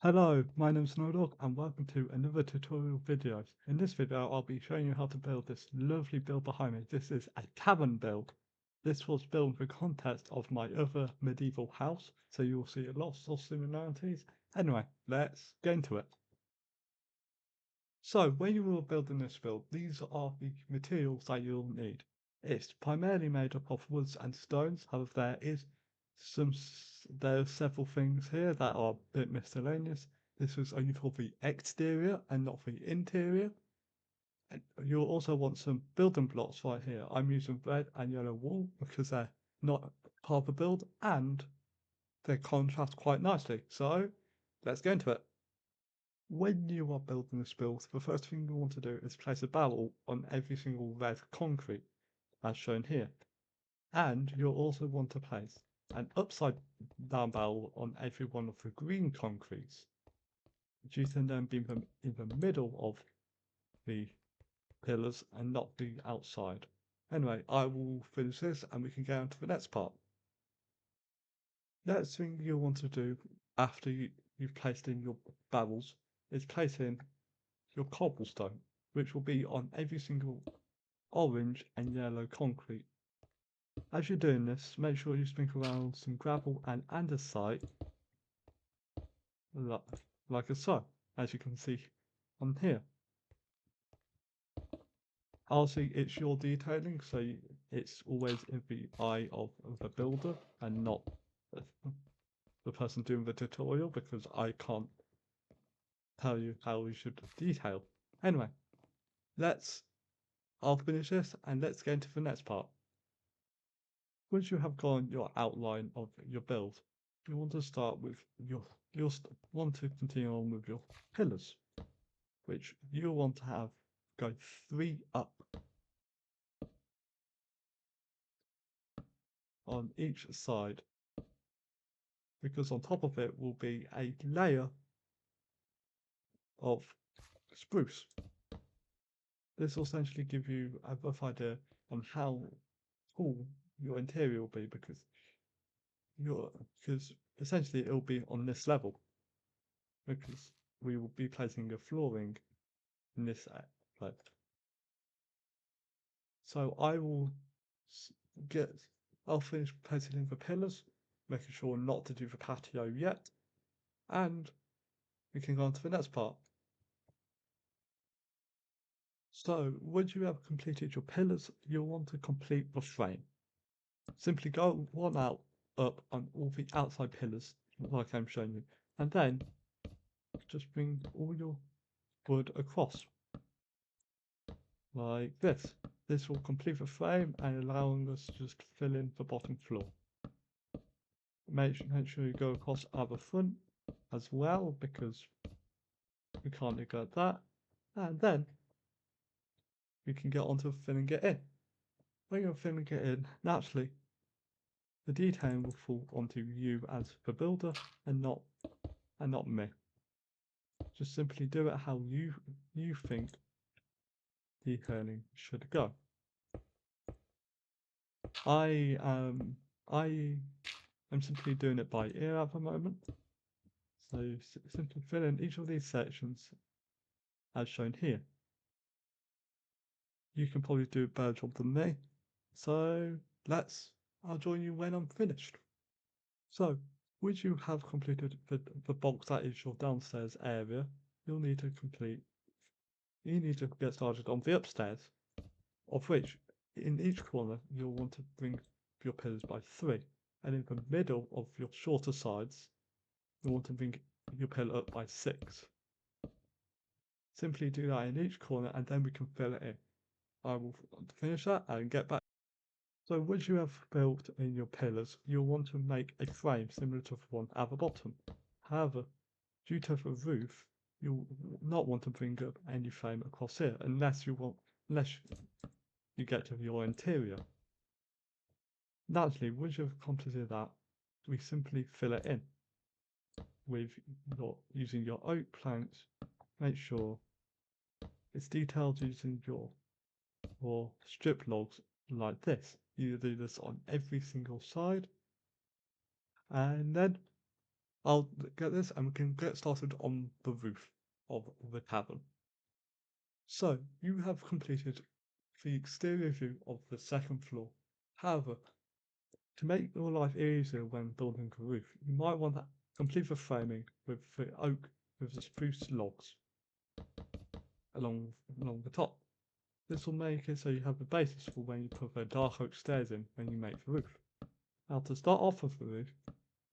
Hello, my name's Snowdog and welcome to another tutorial video. In this video I'll be showing you how to build this lovely build behind me. This is a tavern build. This was built in the context of my other medieval house, so you'll see lots of similarities. Anyway, let's get into it. So when you are building this build, these are the materials that you'll need. It's primarily made up of woods and stones, however there are several things here that are a bit miscellaneous. This was only for the exterior and not the interior. And you'll also want some building blocks right here. I'm using red and yellow wool because they're not part of the build and they contrast quite nicely. So let's get into it. When you are building this build, the first thing you want to do is place a barrel on every single red concrete, as shown here. And you'll also want to place an upside down barrel on every one of the green concretes, due to them being in the middle of the pillars and not the outside. Anyway, I will finish this and we can go on to the next part. Next thing you'll want to do after you've placed in your barrels is place in your cobblestone, which will be on every single orange and yellow concrete. As you're doing this, make sure you sprinkle around some gravel and andesite, like so, as you can see on here. Obviously, it's your detailing, so it's always in the eye of the builder and not the person doing the tutorial, because I can't tell you how you should detail. Anyway, I'll finish this and let's get into the next part. Once you have gone your outline of your build, you want to start with you'll want to continue on with your pillars, which you want to have go 3 up on each side, because on top of it will be a layer of spruce. This will essentially give you a rough idea on how tall your interior will be, because essentially it will be on this level, because we will be placing a flooring in this like. So get I'll finish placing in the pillars, making sure not to do the patio yet, and we can go on to the next part. So once you have completed your pillars, you'll want to complete the frame. Simply go one out up on all the outside pillars, like I'm showing you, and then just bring all your wood across, like this. This will complete the frame and allowing us to just fill in the bottom floor. Make sure you go across at the front as well, because we can't neglect that. And then we can get onto filling it in. When you're filling it in, naturally, the detailing will fall onto you as the builder and not me. Just simply do it how you think detailing should go. I am simply doing it by ear at the moment. So simply fill in each of these sections as shown here. You can probably do a better job than me. So I'll join you when I'm finished. So, once you have completed the box that is your downstairs area, you need to get started on the upstairs, of which in each corner you'll want to bring your pillars by 3, and in the middle of your shorter sides, you want to bring your pillar up by 6. Simply do that in each corner and then we can fill it in. I will finish that and get back. So once you have built in your pillars, you'll want to make a frame similar to the one at the bottom. However, due to the roof, you'll not want to bring up any frame across here unless you get to your interior. Naturally, once you've completed that, we simply fill it in with using your oak planks. Make sure it's detailed using your strip logs like this. You do this on every single side, and then I'll get this and we can get started on the roof of the tavern. So, you have completed the exterior view of the second floor. However, to make your life easier when building a roof, you might want to complete the framing with the oak with the spruce logs along the top. This will make it so you have the basis for when you put the dark oak stairs in when you make the roof. Now to start off with the roof,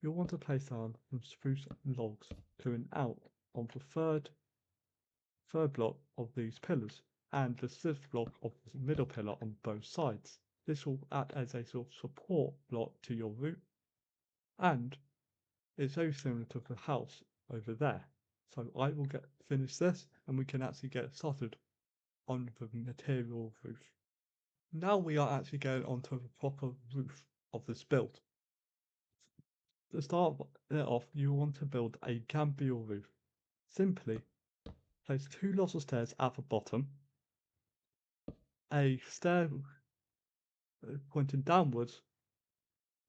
you'll want to place down some spruce logs to an out on the third block of these pillars and the fifth block of the middle pillar on both sides. This will act as a sort of support block to your roof, and it's very similar to the house over there. So I will finish this and we can actually get started on the material roof. Now we are actually going onto the proper roof of this build. To start it off, you want to build a gambrel roof. Simply place 2 lots of stairs at the bottom, a stair pointing downwards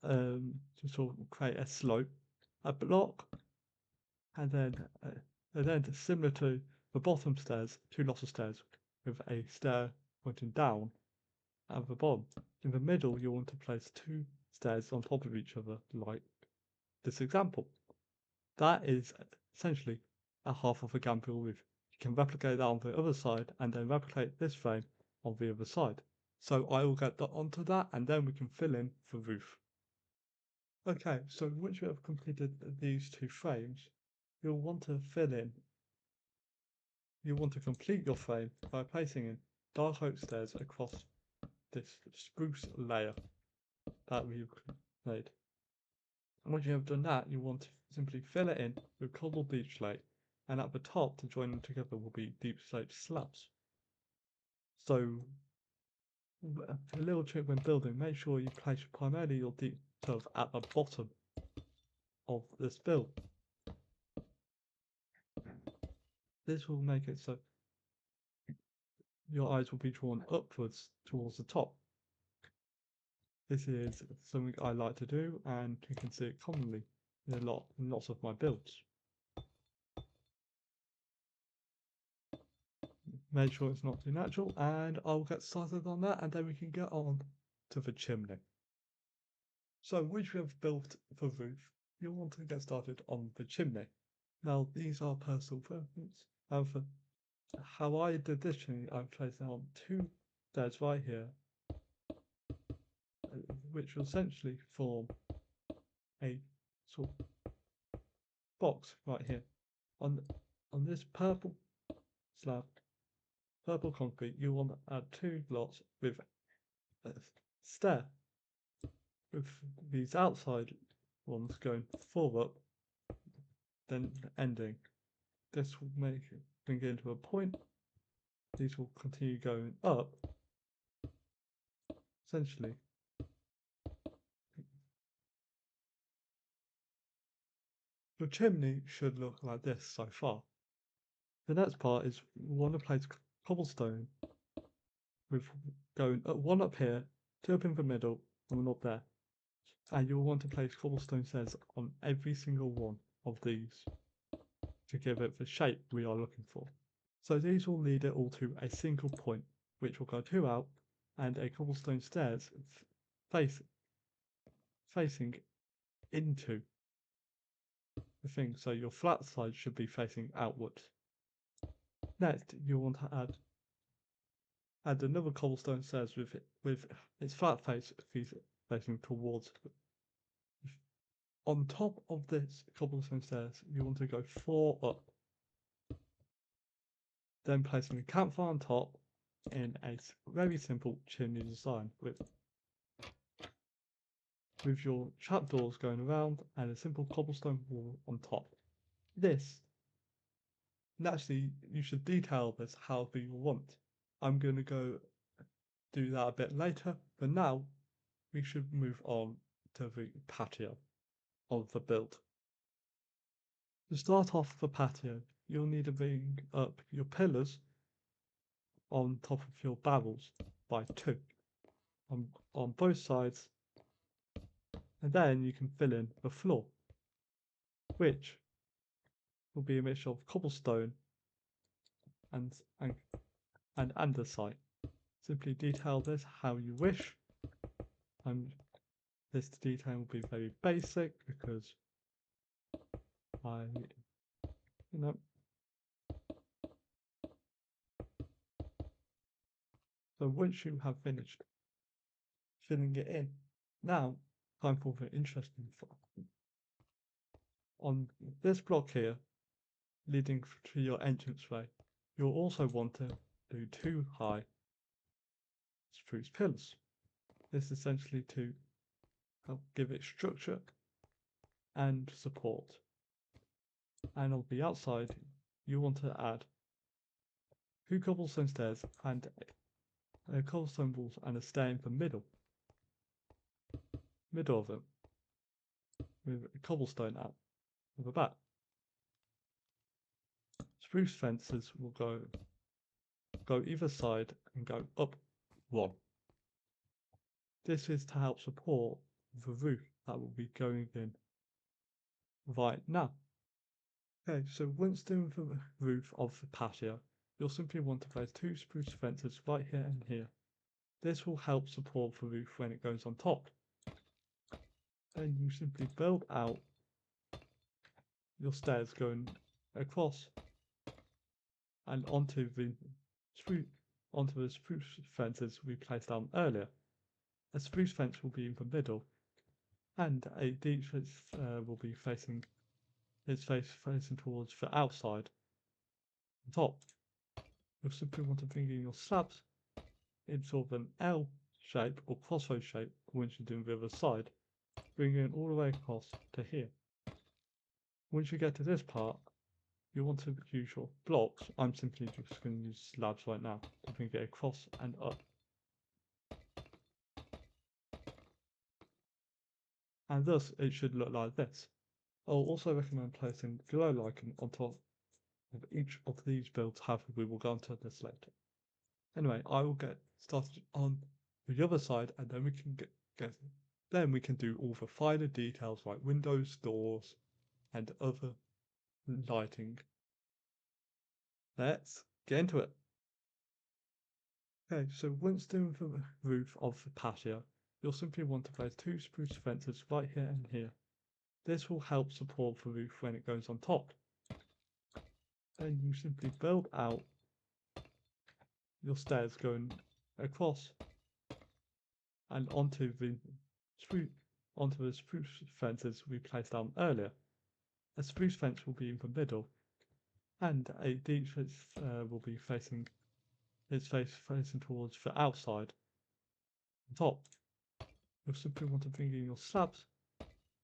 to sort of create a slope, a block, and then similar to the bottom stairs, 2 lots of stairs with a stair pointing down at the bottom. In the middle, you want to place 2 stairs on top of each other, like this example. That is essentially a half of a gambrel roof. You can replicate that on the other side and then replicate this frame on the other side. So I will get onto that and then we can fill in the roof. Okay, so once you have completed these 2 frames, you'll want to complete your frame by placing in dark oak stairs across this spruce layer that we've made. And once you have done that, you want to simply fill it in with cobbled beach slate, and at the top to join them together will be deep slate slabs. So a little trick when building, make sure you place primarily your deep turf at the bottom of this build. This will make it so your eyes will be drawn upwards towards the top. This is something I like to do, and you can see it commonly in lots of my builds. Make sure it's not too natural, and I'll get started on that, and then we can get on to the chimney. So once we have built the roof, you'll want to get started on the chimney. Now these are personal preference. For how I did this chimney, I've placed down 2 stairs right here, which will essentially form a sort of box right here. On this purple slab, purple concrete, you want to add 2 blocks with a stair, with these outside ones going forward, then ending. This will bring it into a point. These will continue going up. Essentially, the chimney should look like this so far. The next part is we want to place cobblestone with going one up here, 2 up in the middle, and 1 up there. And you'll want to place cobblestone stairs on every single one of these to give it the shape we are looking for. So these will lead it all to a single point, which will go 2 out, and a cobblestone stairs facing into the thing. So your flat side should be facing outwards. Next, you want to add another cobblestone stairs with its flat face facing towards. On top of this cobblestone stairs, you want to go 4 up. Then placing a campfire on top in a very simple chimney design with your trapdoors going around and a simple cobblestone wall on top. This, naturally, you should detail this however you want. I'm going to go do that a bit later, but now we should move on to the patio of the build. To start off the patio, you'll need to bring up your pillars on top of your barrels by 2 on both sides, and then you can fill in the floor. which will be a mixture of cobblestone and andesite. Simply detail this how you wish, and this detail will be very basic because I, you know. So once you have finished filling it in, now time for the interesting part. On this block here, leading to your entranceway, you'll also want to do 2 high spruce pillars. This is essentially to help give it structure and support. And on the outside, you want to add 2 cobblestone stairs and cobblestone walls and a stair in the middle of them with cobblestone out of the back. Spruce fences will go either side and go up 1. This is to help support the roof that will be going in right now. Okay, so once doing the roof of the patio, you'll simply want to place 2 spruce fences right here and here. This will help support the roof when it goes on top. Then you simply build out your stairs going across and onto the spruce fences we placed down earlier. A spruce fence will be in the middle, and a deep fence will be facing towards the outside. On top, you'll simply want to bring in your slabs in sort of an L shape or crossroad shape once you're doing the other side, bringing it all the way across to here. Once you get to this part, you want to use your blocks. I'm simply just going to use slabs right now to bring it across and up. And thus it should look like this. I'll also recommend placing glow lichen on top of each of these builds, however we will go into this later. Anyway, I will get started on the other side, and then we can do all the finer details like windows, doors, and other lighting. Let's get into it. Okay, so once doing the roof of the patio, you'll simply want to place 2 spruce fences right here and here. This will help support the roof when it goes on top. Then you simply build out your stairs going across and onto the spruce fences we placed down earlier. A spruce fence will be in the middle, and a deep fence will be facing towards the outside. On top, you'll simply want to bring in your slabs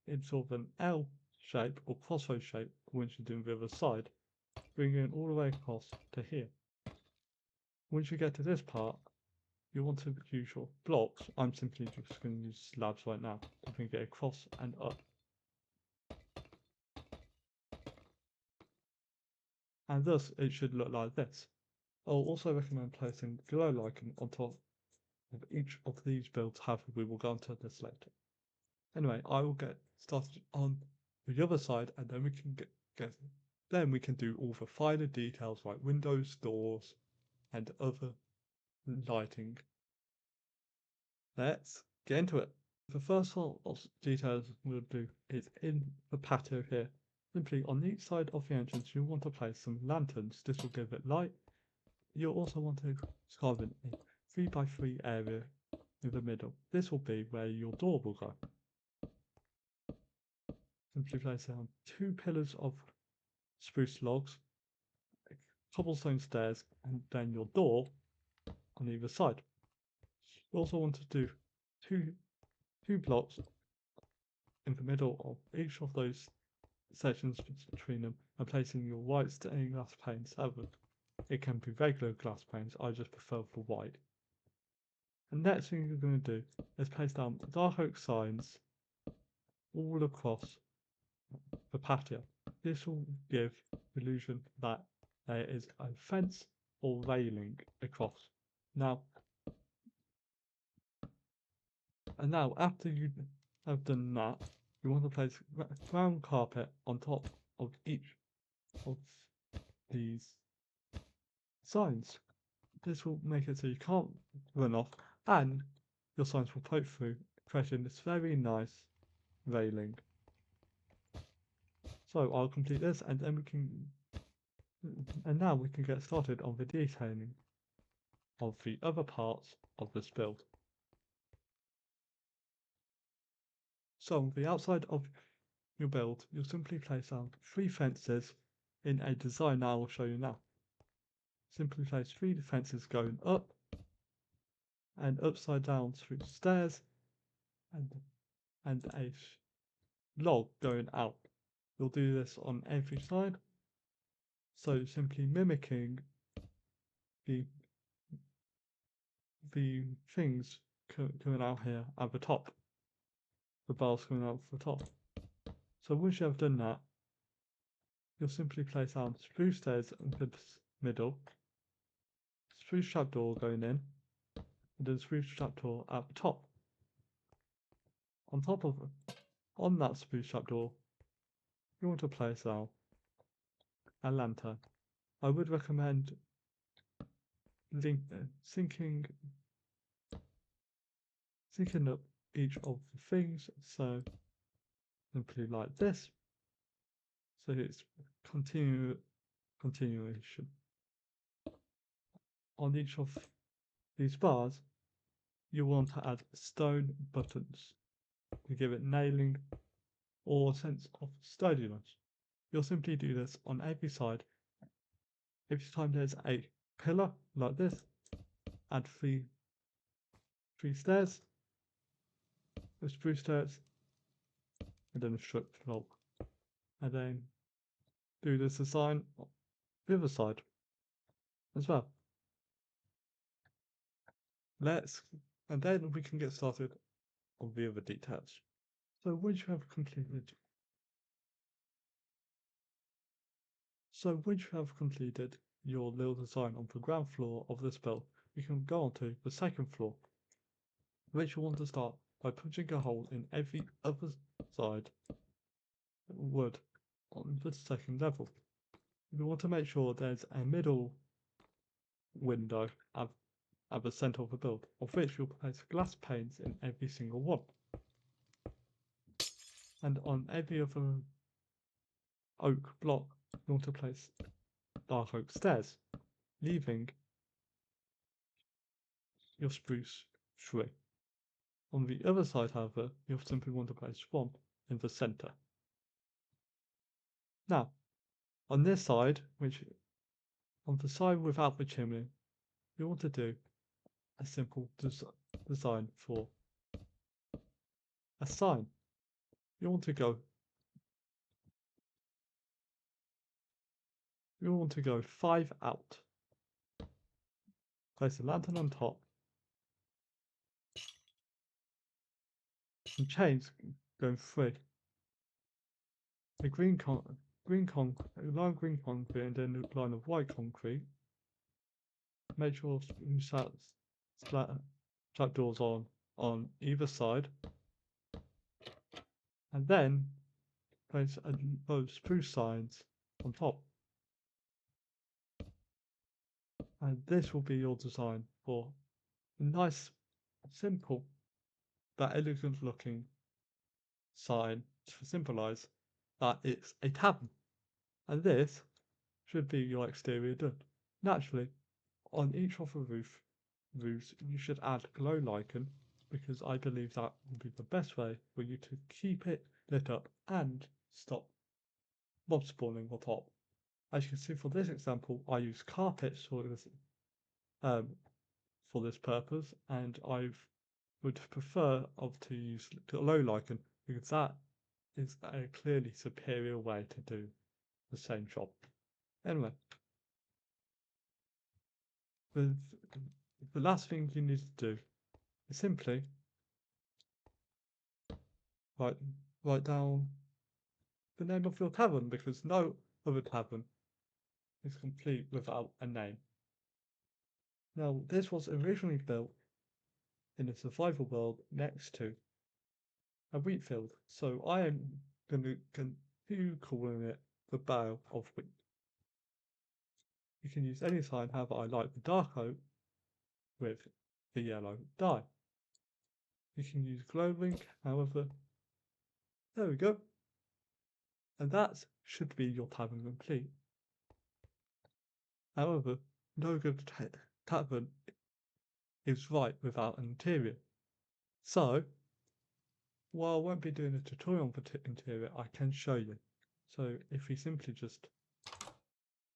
in sort of an L shape or crossroad shape once you're doing the other side, bringing it all the way across to here. Once you get to this part, you want to use your blocks. I'm simply just going to use slabs right now to bring it across and up. And thus it should look like this. I'll also recommend placing glow lichen on top of each of these builds, however we will go into this later. Anyway, I will get started on the other side, and then we can do all the finer details like windows, doors, and other lighting. Let's get into it. The first sort of details we'll do is in the patio here. Simply on each side of the entrance, you want to place some lanterns. This will give it light. You'll also want to carve in a 3x3 area in the middle. This will be where your door will go. Simply place down 2 pillars of spruce logs, cobblestone stairs, and then your door on either side. You also want to do two blocks in the middle of each of those sections between them, and placing your white stained glass panes. However, it can be regular glass panes. I just prefer for white. And next thing you're going to do is place down dark oak signs all across the patio. This will give the illusion that there is a fence or railing across. Now, after you have done that, you want to place ground carpet on top of each of these signs. This will make it so you can't run off and your signs will poke through, creating this very nice railing. So I'll complete this and then now we can get started on the detailing of the other parts of this build. So on the outside of your build, you'll simply place down 3 fences in a design I will show you now. Simply place 3 fences going up and upside down through stairs and a log going out. You'll do this on every side. So simply mimicking the things coming out here at the top. The bars coming out the top. So once you have done that, you'll simply place down spruce stairs in the middle, spruce trapdoor going in, and then spruce trapdoor at the top. On top of on that spruce trapdoor, you want to place down a lantern. I would recommend syncing up each of the things, so simply like this, so it's continuation. On each of these bars, you want to add stone buttons to give it nailing or sense of sturdiness. You'll simply do this on every side. Every time there's a pillar like this, add three stairs, a spruce stairs, and then a strip log. And then do this design on the other side as well. And then we can get started on the other details. So once you have completed your little design on the ground floor of this build, you can go on to the second floor, which you want to start by punching a hole in every other side wood on the second level. You want to make sure there's a middle window at the center of the build, of which you'll place glass panes in every single one. And on every other oak block, you want to place dark oak stairs, leaving your spruce tree. On the other side, however, you'll simply want to place one in the center. Now, on this side, on the side without the chimney, you want to do a simple design for a sign. You want to go 5 out. Place a lantern on top and chains going 3. A line green concrete and then a line of white concrete. Make sure you set trapdoors on either side, and then place those spruce signs on top. And this will be your design for a nice, simple, but elegant looking sign to symbolize that it's a tavern. And this should be your exterior done. Naturally, on each of the roofs, you should add glow lichen, because I believe that will be the best way for you to keep it lit up and stop mob spawning on top. As you can see for this example, I use carpets for this purpose, and I would prefer to use glow lichen because that is a clearly superior way to do the same job. Anyway, the last thing you need to do is simply write down the name of your tavern, because no other tavern is complete without a name. Now, this was originally built in a survival world next to a wheat field. So I am going to continue calling it the bale of wheat. You can use any sign, however I like the dark oak with the yellow dye. You can use glow link, however, there we go. And that should be your tavern complete. However, no good tavern is right without an interior. So, while I won't be doing a tutorial on the interior, I can show you. So if we simply just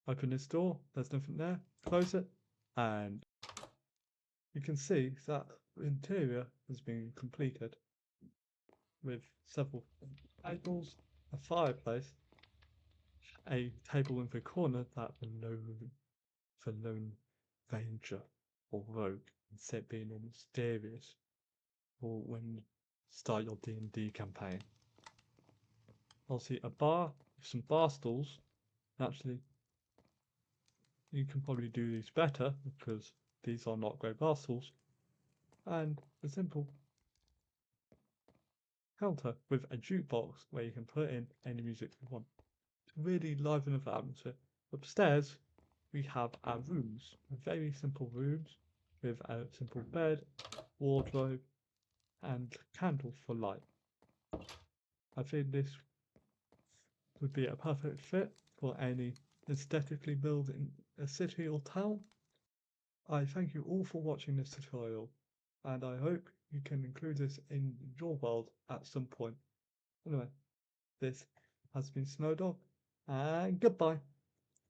open this door, there's nothing there, close it, and you can see that the interior has been completed with several tables, a fireplace, a table in the corner that the lone ranger or rogue, instead of being all mysterious, or when you start your D&D campaign. Obviously a bar with some bar stools. Actually, you can probably do these better because these are not great bar stools. And a simple counter with a jukebox where you can put in any music you want to really liven up the atmosphere. Upstairs, we have our rooms, very simple rooms with a simple bed, wardrobe, and candles for light. I think this would be a perfect fit for any aesthetically building a city or town. I thank you all for watching this tutorial, and I hope you can include this in your world at some point. Anyway, this has been Snowdog, and goodbye.